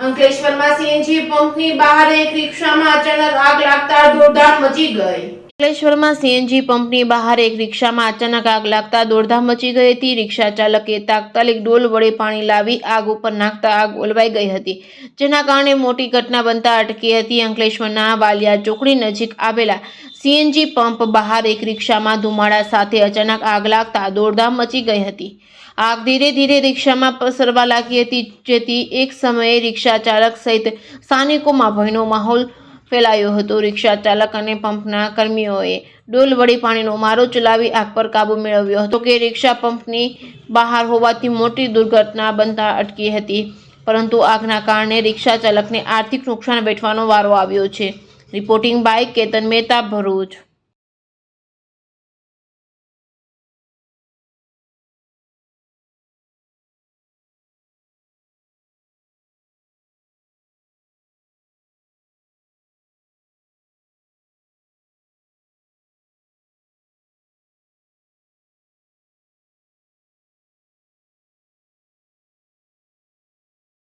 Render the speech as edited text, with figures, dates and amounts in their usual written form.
અંકલેશ્વરમાં સીએનજી પંપની બહાર એક રિક્ષામાં અચાનક આગ લાગતા દોડધામ મચી ગઈ. અંકલેશ્વરમાં સીએનજી પંપની બહાર એક રિક્ષામાં અચાનક આગ લાગતા દોડધામ મચી ગઈ હતી. રિક્ષા ચાલકે તાત્કાલિક ડોલ વડે પાણી લાવી આગ ઉપર નાખતા આગ ઓલવાઈ ગઈ હતી, જેના કારણે મોટી ઘટના બનતા અટકી હતી. અંકલેશ્વરના વાલિયા ચોકડી નજીક આવેલા સીએનજી પંપ બહાર એક રિક્ષામાં ધુમાડા સાથે અચાનક આગ લાગતા દોડધામ મચી ગઈ હતી. આગ ધીરે ધીરે રિક્ષામાં પસરવા લાગી હતી, જેથી એક સમયે રિક્ષા ચાલક સહિત સ્થાનિકોમાં ભયનો માહોલ ફેલાયો હતો. રિક્ષા ચાલક અને પંપના કર્મીઓએ ડોલ વડે પાણીનો મારો ચલાવી આગ પર કાબુ મેળવ્યો હતો કે રિક્ષા પંપની બહાર હોવાથી મોટી દુર્ઘટના બનતા અટકી હતી, પરંતુ આગના કારણે રિક્ષા ચાલકને આર્થિક નુકસાન વેઠવાનો વારો આવ્યો છે. Reporting by Ketan Mehta, Bharuch.